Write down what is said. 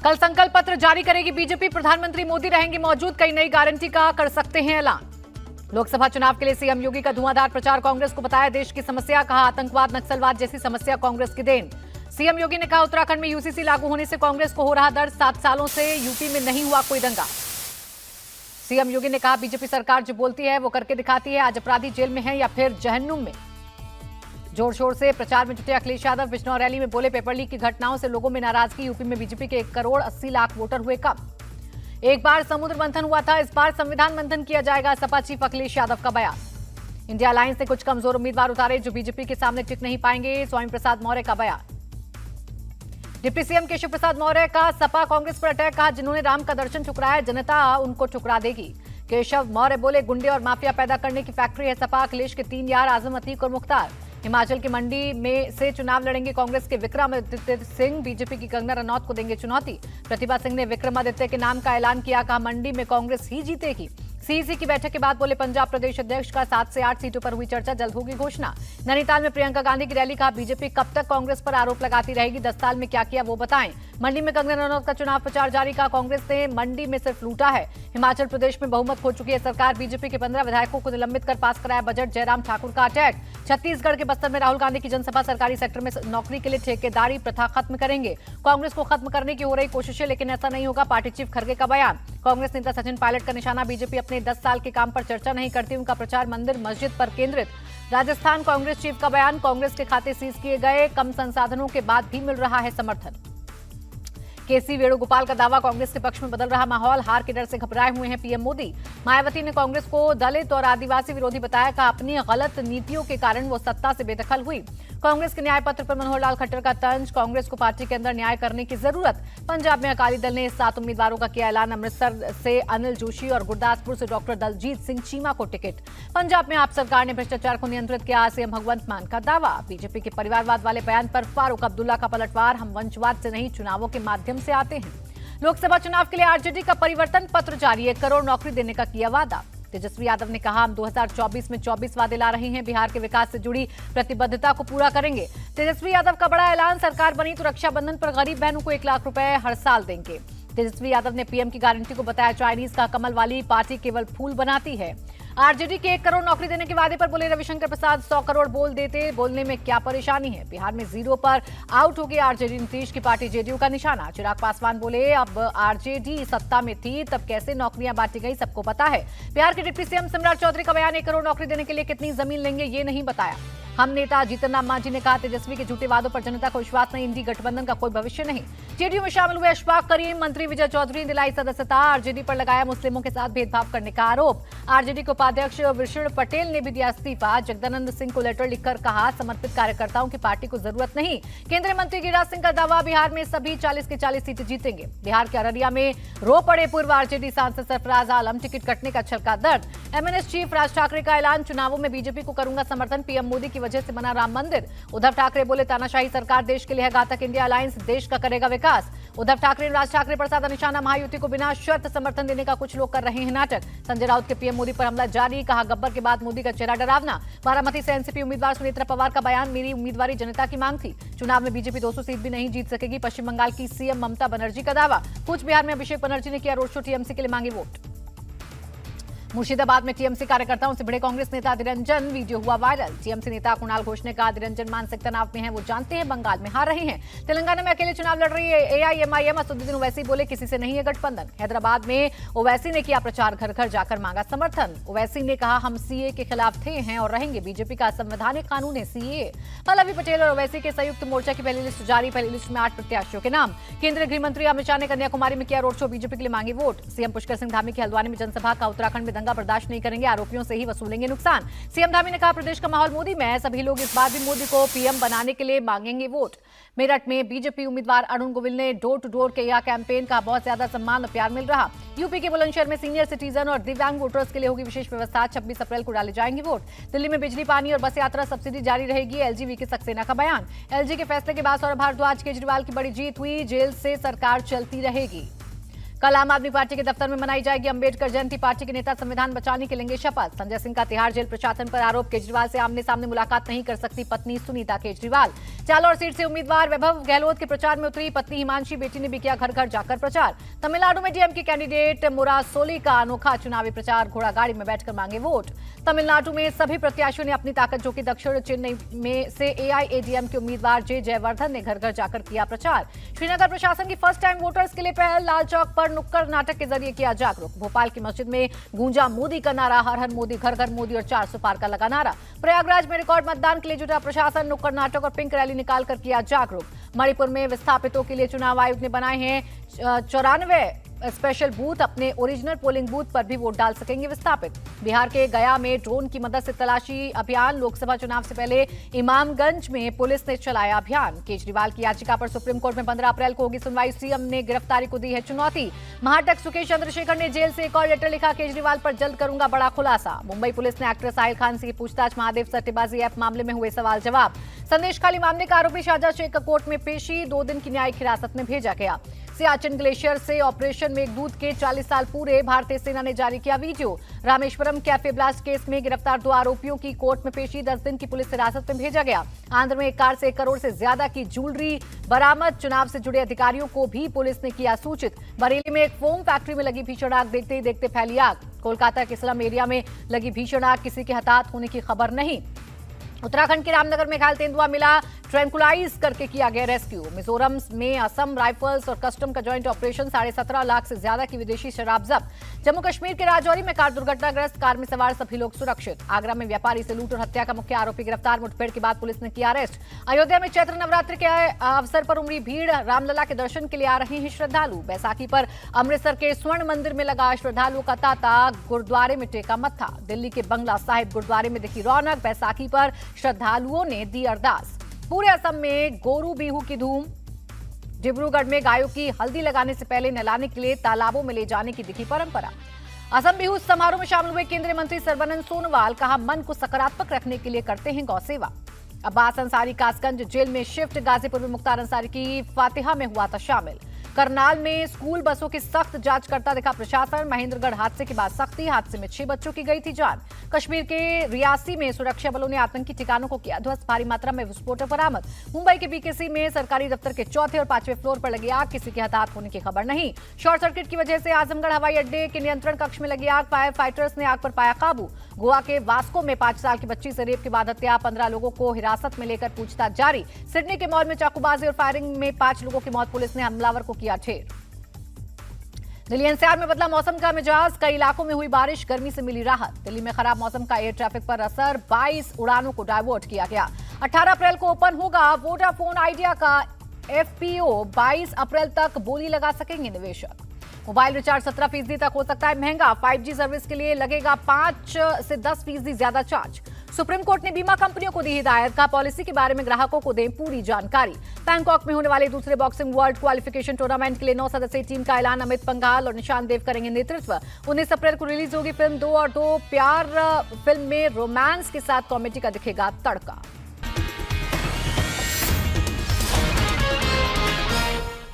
कल संकल्प पत्र जारी करेगी बीजेपी। प्रधानमंत्री मोदी रहेंगे मौजूद। कई नई गारंटी का कर सकते हैं ऐलान। लोकसभा चुनाव के लिए सीएम योगी का धुआंधार प्रचार। कांग्रेस को बताया देश की समस्या। कहा आतंकवाद नक्सलवाद जैसी समस्या कांग्रेस की देन। सीएम योगी ने कहा उत्तराखंड में यूसीसी लागू होने से कांग्रेस को हो रहा दर्द। 7 सालों से यूपी में नहीं हुआ कोई दंगा। सीएम योगी ने कहा बीजेपी सरकार जो बोलती है वो करके दिखाती है। आज अपराधी जेल में है या फिर जहन्नुम में। जोर शोर से प्रचार में जुटे अखिलेश यादव। बिजनौर रैली में बोले पेपर लीक की घटनाओं से लोगों में नाराजगी। यूपी में बीजेपी के 1 करोड़ 80 लाख वोटर हुए कम। एक बार समुद्र मंथन हुआ था, इस बार संविधान मंथन किया जाएगा। सपा चीफ अखिलेश यादव का बयान। इंडिया अलायंस ने कुछ कमजोर उम्मीदवार उतारे जो बीजेपी के सामने टिक नहीं पाएंगे। स्वामी प्रसाद मौर्य का बयान। डिप्टी सीएम केशव प्रसाद मौर्य का सपा कांग्रेस पर अटैक। कहा जिन्होंने राम का दर्शन ठुकराया जनता उनको ठुकरा देगी। केशव मौर्य बोले गुंडे और माफिया पैदा करने की फैक्ट्री है सपा। अखिलेश के 3 यार आजम अतीक और मुख्तार। हिमाचल की मंडी में से चुनाव लड़ेंगे कांग्रेस के विक्रमादित्य सिंह। बीजेपी की कंगना रनौत को देंगे चुनौती। प्रतिभा सिंह ने विक्रमादित्य के नाम का ऐलान किया। कहा मंडी में कांग्रेस ही जीतेगी। सीईसी की बैठक के बाद बोले पंजाब प्रदेश अध्यक्ष का 7 से 8 सीटों पर हुई चर्चा। जल्द होगी घोषणा। नैनीताल में प्रियंका गांधी की रैली। कहा बीजेपी कब तक कांग्रेस पर आरोप लगाती रहेगी। 10 साल में क्या किया वो बताएं। मंडी में कंगना रनौत का चुनाव प्रचार जारी। का कांग्रेस ने मंडी में सिर्फ लूटा है। हिमाचल प्रदेश में बहुमत खो चुकी है सरकार। बीजेपी के 15 विधायकों को निलंबित कर पास कराया बजट। जयराम ठाकुर का अटैक। छत्तीसगढ़ के बस्तर में राहुल गांधी की जनसभा। सरकारी सेक्टर में नौकरी के लिए ठेकेदारी प्रथा खत्म करेंगे। कांग्रेस को खत्म करने की हो रही कोशिशें लेकिन ऐसा नहीं होगा। पार्टी चीफ खरगे का बयान। कांग्रेस नेता सचिन पायलट का निशाना। बीजेपी अपने 10 साल के काम पर चर्चा नहीं करती। उनका प्रचार मंदिर मस्जिद पर केंद्रित। राजस्थान कांग्रेस चीफ का बयान। कांग्रेस के खाते सीज किए गए। कम संसाधनों के बाद भी मिल रहा है समर्थन। केसी वेणुगोपाल का दावा। कांग्रेस के पक्ष में बदल रहा माहौल। हार के डर से घबराए हुए हैं पीएम मोदी। मायावती ने कांग्रेस को दलित और आदिवासी विरोधी बताया। कहा अपनी गलत नीतियों के कारण वो सत्ता से बेदखल हुई। कांग्रेस के न्याय पत्र पर मनोहर लाल खट्टर का तंज। कांग्रेस को पार्टी के अंदर न्याय करने की जरूरत। पंजाब में अकाली दल ने 7 उम्मीदवारों का किया ऐलान। अमृतसर से अनिल जोशी और गुरदासपुर से डॉक्टर दलजीत सिंह चीमा को टिकट। पंजाब में आप सरकार ने भ्रष्टाचार को नियंत्रित किया। सीएम भगवंत मान का दावा। बीजेपी के परिवारवाद वाले बयान पर फारूक अब्दुल्ला का पलटवार। हम वंशवाद से नहीं चुनावों के माध्यम से आते हैं। लोकसभा चुनाव के लिए आरजेडी का परिवर्तन पत्र जारी। 1 करोड़ नौकरी देने का किया वादा। तेजस्वी यादव ने कहा हम 2024 में 24 वादे ला रहे हैं। बिहार के विकास से जुड़ी प्रतिबद्धता को पूरा करेंगे। तेजस्वी यादव का बड़ा ऐलान। सरकार बनी तो रक्षाबंधन पर गरीब बहनों को 1 लाख रुपए हर साल देंगे। तेजस्वी यादव ने पीएम की गारंटी को बताया चाइनीज का कमल वाली पार्टी केवल फूल बनाती है। आरजेडी के 1 करोड़ नौकरी देने के वादे पर बोले रविशंकर प्रसाद 100 करोड़ बोल देते। बोलने में क्या परेशानी है। बिहार में 0 पर आउट हो गई आरजेडी। नीतीश की पार्टी जेडीयू का निशाना। चिराग पासवान बोले अब आरजेडी सत्ता में थी तब कैसे नौकरियां बांटी गई सबको पता है। बिहार के डिप्टी सीएम सम्राट चौधरी का बयान। 1 करोड़ नौकरी देने के लिए कितनी जमीन लेंगे ये नहीं बताया। हम नेता जीतन राम मांझी ने कहा तेजस्वी के झूठे वादों पर जनता को विश्वास नहीं। इंडी गठबंधन का कोई भविष्य नहीं। जेडीयू में शामिल हुए अशफाक करीम। मंत्री विजय चौधरी ने दिलाई सदस्यता। आरजेडी पर लगाया मुस्लिमों के साथ भेदभाव करने का आरोप। आरजेडी के उपाध्यक्ष विष्णु पटेल ने भी दिया इस्तीफा। जगदानंद सिंह को लेटर लिखकर कहा समर्पित कार्यकर्ताओं की पार्टी को जरूरत नहीं। केंद्रीय मंत्री गिरिराज सिंह का दावा बिहार में सभी 40 के 40 सीटें जीतेंगे। बिहार के अररिया में रो पड़े पूर्व आरजेडी सांसद सरफराज आलम। टिकट कटने का छलका दर्द। एमएनएस चीफ राज ठाकरे का ऐलान। चुनावों में बीजेपी को करूंगा समर्थन। पीएम मोदी की वजह से बना राम मंदिर। उद्धव ठाकरे बोले तानाशाही सरकार देश के लिए है घातक। इंडिया अलायंस देश का करेगा विकास। उद्धव ठाकरे राज ठाकरे पर साधा निशाना। महायुति को बिना शर्त समर्थन देने का कुछ लोग कर रहे हैं नाटक। संजय राउत के पीएम मोदी पर हमला जारी। कहा गब्बर के बाद मोदी का चेहरा डरावना। बारामती से एनसीपी उम्मीदवार सुनेत्रा पवार का बयान। मेरी उम्मीदवारी जनता की मांग थी। चुनाव में बीजेपी 200 सीट भी नहीं जीत सकेगी। पश्चिम बंगाल की सीएम ममता बनर्जी का दावा। कूच बिहार में अभिषेक बनर्जी ने किया रोड शो। टीएमसी के लिए मांगे वोट। मुर्शिदाबाद में टीएमसी कार्यकर्ताओं से भिड़े कांग्रेस नेता अधीर रंजन। वीडियो हुआ वायरल। टीएमसी नेता कुणाल घोष ने कहा अधीर रंजन मानसिक तनाव में है। वो जानते हैं बंगाल में हार रहे हैं। तेलंगाना में अकेले चुनाव लड़ रही है एआईएमआईएम। असदुद्दीन ओवैसी बोले किसी से नहीं है गठबंधन। हैदराबाद में ओवैसी ने किया प्रचार। घर घर जाकर मांगा समर्थन। ओवैसी ने कहा हम सीए के खिलाफ थे हैं और रहेंगे। बीजेपी का संवैधानिक कानून है सीए। पल्लवी पटेल और ओवैसी के संयुक्त मोर्चा की पहली लिस्ट जारी। पहली लिस्ट में 8 प्रत्याशियों के नाम। केंद्रीय गृह मंत्री अमित शाह ने कन्याकुमारी में किया रोड शो। बीजेपी के लिए मांगे वोट। सीएम पुष्कर सिंह धामी की हल्द्वानी में जनसभा। का उत्तराखंड में दंगा बर्दाश्त नहीं करेंगे। आरोपियों से ही वसूलेंगे नुकसान। सीएम धामी ने कहा प्रदेश का माहौल मोदी में है। सभी लोग इस बार भी मोदी को पीएम बनाने के लिए मांगेंगे वोट। मेरठ में बीजेपी उम्मीदवार अरुण गोविल ने डोर टू डोर किया कैंपेन। का बहुत ज्यादा सम्मान और प्यार मिल रहा। यूपी के बुलंदशहर में सीनियर सिटीजन और दिव्यांग वोटर्स के लिए होगी विशेष व्यवस्था। 26 अप्रैल को डाले जाएंगे वोट। दिल्ली में बिजली पानी और बस यात्रा सब्सिडी जारी रहेगी। एलजी वीके सक्सेना का बयान। एलजी के फैसले के बाद सौरभ भारद्वाज केजरीवाल की बड़ी जीत हुई। जेल से सरकार चलती रहेगी। कल आम आदमी पार्टी के दफ्तर में मनाई जाएगी अंबेडकर जयंती। पार्टी के नेता संविधान बचाने के लेंगे शपथ। संजय सिंह का तिहाड़ जेल प्रशासन पर आरोप। केजरीवाल से आमने सामने मुलाकात नहीं कर सकती पत्नी सुनीता केजरीवाल। जालौर सीट से उम्मीदवार वैभव गहलोत के प्रचार में उतरी पत्नी हिमांशी। बेटी ने भी किया घर घर जाकर प्रचार। तमिलनाडु में डीएमके कैंडिडेट मुरासोली का अनोखा चुनावी प्रचार। घोड़ागाड़ी में बैठकर मांगे वोट। तमिलनाडु में सभी प्रत्याशियों ने अपनी ताकत झोंकी। दक्षिण चेन्नई में से एआईएडीएम के उम्मीदवार जे जयवर्धन ने घर घर जाकर किया प्रचार। श्रीनगर प्रशासन की फर्स्ट टाइम वोटर्स के लिए पहल। लाल चौक पर नुक्कड़ नाटक के जरिए किया जागरूक। भोपाल की मस्जिद में गूंजा मोदी का नारा। हर हर मोदी, घर घर मोदी और 400 पार का लगा नारा। प्रयागराज में रिकॉर्ड मतदान के लिए जुटा प्रशासन। नुक्कड़ नाटक और पिंक रैली निकालकर किया जागरूक। मणिपुर में विस्थापितों के लिए चुनाव आयोग ने बनाए हैं 94 स्पेशल बूथ। अपने ओरिजिनल पोलिंग बूथ पर भी वोट डाल सकेंगे विस्थापित। बिहार के गया में ड्रोन की मदद से तलाशी अभियान। लोकसभा चुनाव से पहले इमामगंज में पुलिस ने चलाया अभियान। केजरीवाल की याचिका पर सुप्रीम कोर्ट में 15 अप्रैल को होगी सुनवाई। सीएम ने गिरफ्तारी को दी है चुनौती। महाटक सुकेश चंद्रशेखर ने जेल से एक और लेटर लिखा। केजरीवाल पर जल्द करूंगा बड़ा खुलासा। मुंबई पुलिस ने एक्टर साहिल खान से की पूछताछ। महादेव सट्टेबाजी ऐप मामले में हुए सवाल जवाब। संदेश खाली मामले का आरोपी शाहजाद शेख का कोर्ट में पेशी। 2 दिन की न्यायिक हिरासत में भेजा गया। सियाचिन ग्लेशियर से ऑपरेशन मेघदूत के 40 साल पूरे। भारतीय सेना ने जारी किया video. Rameswaram cafe blast case में गिरफ्तार 2 आरोपियों की कोर्ट में पेशी। 10 दिन की पुलिस हिरासत में भेजा गया। आंध्र में एक कार से 1 करोड़ से ज्यादा की ज्वेलरी बरामद। चुनाव से जुड़े अधिकारियों को भी पुलिस ने किया सूचित। बरेली में एक फोम फैक्ट्री में लगी भीषण आग। देखते ही देखते फैली आग। कोलकाता के स्लम एरिया में लगी भीषण आग। किसी के हताहत होने की खबर नहीं। उत्तराखंड के रामनगर में घायल तेंदुआ मिला। ट्रैंकुलाइज करके किया गया रेस्क्यू। मिजोरम में असम राइफल्स और कस्टम का जॉइंट ऑपरेशन। 17.5 लाख से ज्यादा की विदेशी शराब जब्त। जम्मू कश्मीर के राजौरी में कार दुर्घटनाग्रस्त। कार में सवार सभी लोग सुरक्षित। आगरा में व्यापारी से लूट और हत्या का मुख्य आरोपी गिरफ्तार। मुठभेड़ के बाद पुलिस ने किया अरेस्ट। अयोध्या में चैत्र नवरात्र के अवसर पर उमड़ी भीड़। रामलला के दर्शन के लिए आ रहे हैं श्रद्धालु। बैसाखी पर अमृतसर के स्वर्ण मंदिर में लगा श्रद्धालुओं का तांता। गुरुद्वारे में टेका मत्था। दिल्ली के बंगला साहिब गुरुद्वारे में दिखी रौनक। बैसाखी पर श्रद्धालुओं ने दी अरदास। पूरे असम में गोरू बिहू की धूम। डिब्रूगढ़ में गायों की हल्दी लगाने से पहले नहलाने के लिए तालाबों में ले जाने की दिखी परंपरा। असम बिहू समारोह में शामिल हुए केंद्रीय मंत्री सर्बानंद सोनोवाल। कहा मन को सकारात्मक रखने के लिए करते हैं गौ सेवा। अब्बास अंसारी कासगंज जेल में शिफ्ट। गाजीपुर में मुख्तार अंसारी की फातिहा में हुआ था शामिल। करनाल में स्कूल बसों की सख्त जांच करता दिखा प्रशासन। महेंद्रगढ़ हादसे के बाद सख्ती। हादसे में 6 बच्चों की गई थी जान। कश्मीर के रियासी में सुरक्षा बलों ने आतंकी ठिकानों को किया ध्वस्त। भारी मात्रा में विस्फोटक बरामद। मुंबई के बीकेसी में सरकारी दफ्तर के 4थे और 5वें फ्लोर पर लगी आग। किसी के हताहत होने की खबर नहीं। शॉर्ट सर्किट की वजह से आजमगढ़ हवाई अड्डे के नियंत्रण कक्ष में लगी आग। फायर फाइटर्स ने आग पर पाया काबू। गोवा के वास्को में 5 साल की बच्ची से रेप के बाद हत्या। 15 लोगों को हिरासत में लेकर पूछताछ जारी। सिडनी के मॉल में चाकूबाजी और फायरिंग में 5 लोगों की मौत। पुलिस ने हमलावर को किया ढेर। दिल्ली एनसीआर में बदला मौसम का मिजाज। कई इलाकों में हुई बारिश। गर्मी से मिली राहत। दिल्ली में खराब मौसम का एयर ट्रैफिक पर असर। 22 उड़ानों को डायवर्ट किया गया। 18 अप्रैल को ओपन होगा वोडाफोन आइडिया का एफपीओ। 22 अप्रैल तक बोली लगा सकेंगे निवेशक। मोबाइल रिचार्ज 17% तक हो सकता है महंगा। 5G सर्विस के लिए लगेगा 5 से 10% ज्यादा चार्ज। सुप्रीम कोर्ट ने बीमा कंपनियों को दी हिदायत। का पॉलिसी के बारे में ग्राहकों को दें पूरी जानकारी। बैंकॉक में होने वाले दूसरे बॉक्सिंग वर्ल्ड क्वालिफिकेशन टूर्नामेंट के लिए 9 सदस्यीय टीम का ऐलान। अमित पंघाल और निशान देव करेंगे नेतृत्व। 19 अप्रैल को रिलीज होगी फिल्म 2 और 2 प्यार। फिल्म में रोमांस के साथ कॉमेडी का दिखेगा तड़का।